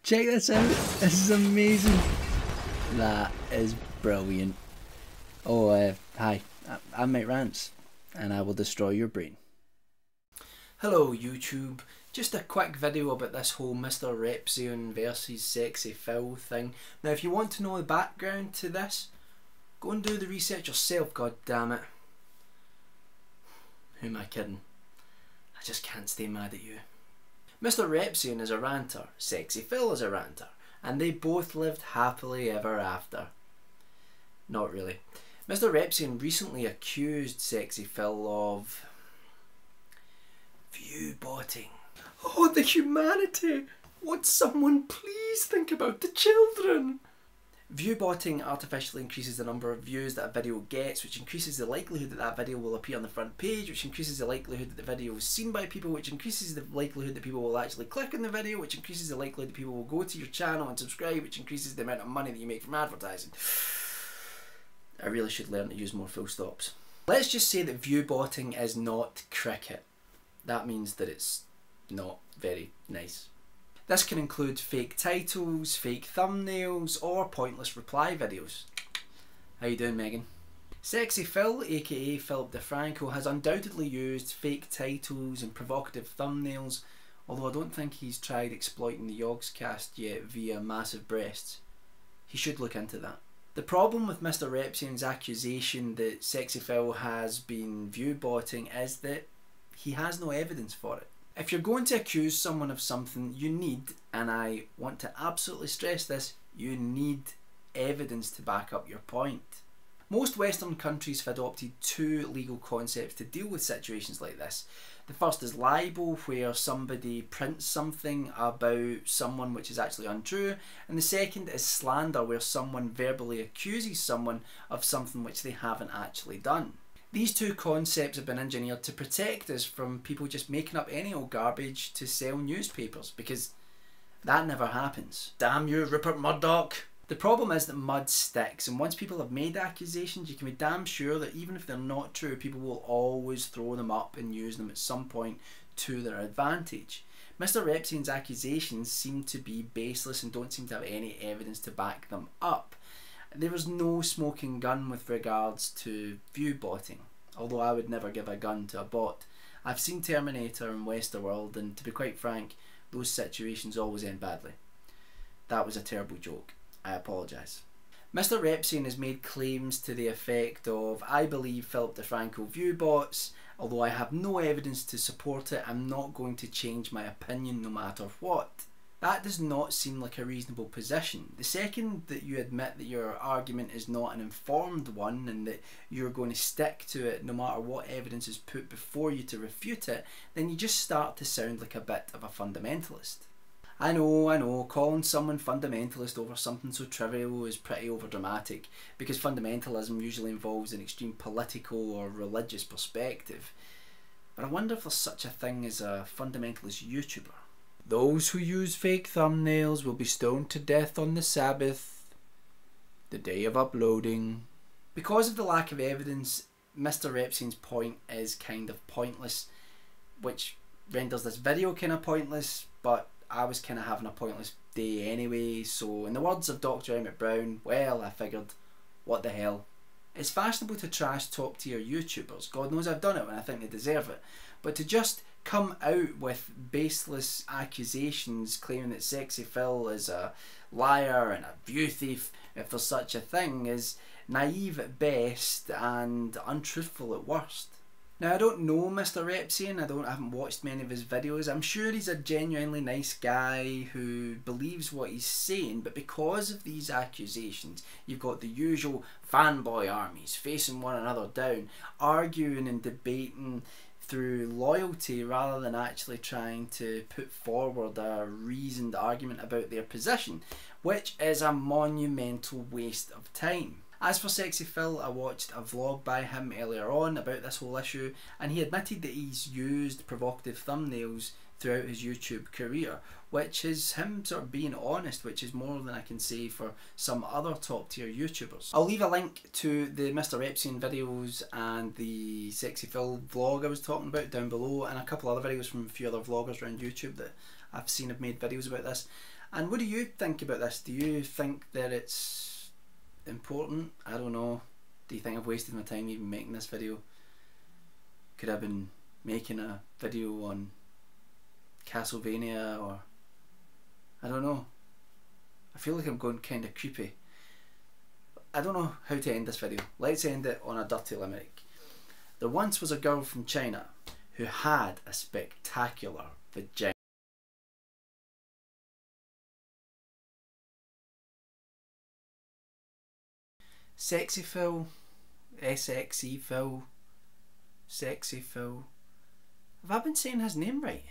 Check this out. This is amazing. That is brilliant. Oh, hi. I'm MrRepzion, and I will destroy your brain. Hello YouTube. Just a quick video about this whole MrRepzion versus Sxephil thing. Now if you want to know the background to this, go and do the research yourself, god damn it. Who am I kidding? I just can't stay mad at you. MrRepzion is a ranter, Sxephil is a ranter, and they both lived happily ever after. Not really. MrRepzion recently accused Sxephil of view-botting. Oh, the humanity! Would someone please think about the children? View-botting artificially increases the number of views that a video gets, which increases the likelihood that that video will appear on the front page, which increases the likelihood that the video is seen by people, which increases the likelihood that people will actually click on the video, which increases the likelihood that people will go to your channel and subscribe, which increases the amount of money that you make from advertising. I really should learn to use more full stops. Let's just say that view-botting is not cricket. That means that it's not very nice. This can include fake titles, fake thumbnails, or pointless reply videos. How you doing, Megan? Sxephil, aka Philip DeFranco, has undoubtedly used fake titles and provocative thumbnails, although I don't think he's tried exploiting the Yogscast yet via massive breasts. He should look into that. The problem with MrRepzion's accusation that Sxephil has been view-botting is that he has no evidence for it. If you're going to accuse someone of something, you need, and I want to absolutely stress this, you need evidence to back up your point. Most Western countries have adopted two legal concepts to deal with situations like this. The first is libel, where somebody prints something about someone which is actually untrue, and the second is slander, where someone verbally accuses someone of something which they haven't actually done. These two concepts have been engineered to protect us from people just making up any old garbage to sell newspapers, because that never happens. Damn you, Rupert Murdoch! The problem is that mud sticks, and once people have made accusations, you can be damn sure that even if they're not true, people will always throw them up and use them at some point to their advantage. MrRepzion's accusations seem to be baseless and don't seem to have any evidence to back them up. There is no smoking gun with regards to view-botting, although I would never give a gun to a bot. I've seen Terminator and Westworld, and to be quite frank, those situations always end badly. That was a terrible joke. I apologise. MrRepzion has made claims to the effect of, I believe Philip DeFranco view-bots, although I have no evidence to support it, I'm not going to change my opinion no matter what. That does not seem like a reasonable position. The second that you admit that your argument is not an informed one and that you're going to stick to it no matter what evidence is put before you to refute it, then you just start to sound like a bit of a fundamentalist. I know, calling someone fundamentalist over something so trivial is pretty overdramatic, because fundamentalism usually involves an extreme political or religious perspective. But I wonder if there's such a thing as a fundamentalist YouTuber. Those who use fake thumbnails will be stoned to death on the Sabbath, the day of uploading. Because of the lack of evidence, MrRepzion's point is kind of pointless, which renders this video kind of pointless, but I was kind of having a pointless day anyway, so in the words of Dr. Emmett Brown, well, I figured, what the hell. It's fashionable to trash top tier YouTubers, God knows I've done it when I think they deserve it, but to just come out with baseless accusations claiming that Sxephil is a liar and a view thief, if there's such a thing, is naive at best and untruthful at worst. Now I don't know MrRepzion, I haven't watched many of his videos. I'm sure he's a genuinely nice guy who believes what he's saying, but because of these accusations, you've got the usual fanboy armies facing one another down, arguing and debating through loyalty rather than actually trying to put forward a reasoned argument about their position, which is a monumental waste of time. As for Sxephil, I watched a vlog by him earlier on about this whole issue, and he admitted that he's used provocative thumbnails throughout his YouTube career, which is him sort of being honest, which is more than I can say for some other top tier YouTubers. I'll leave a link to the MrRepzion videos and the Sxephil vlog I was talking about down below, and a couple other videos from a few other vloggers around YouTube that I've seen have made videos about this. And what do you think about this? Do you think that it's important? I don't know. Do you think I've wasted my time even making this video? Could I have been making a video on Castlevania, or I don't know. I feel like I'm going kind of creepy. I don't know how to end this video. Let's end it on a dirty limerick. There once was a girl from China who had a spectacular vagina. Sxephil, Sxephil, Sxephil. Have I been saying his name right?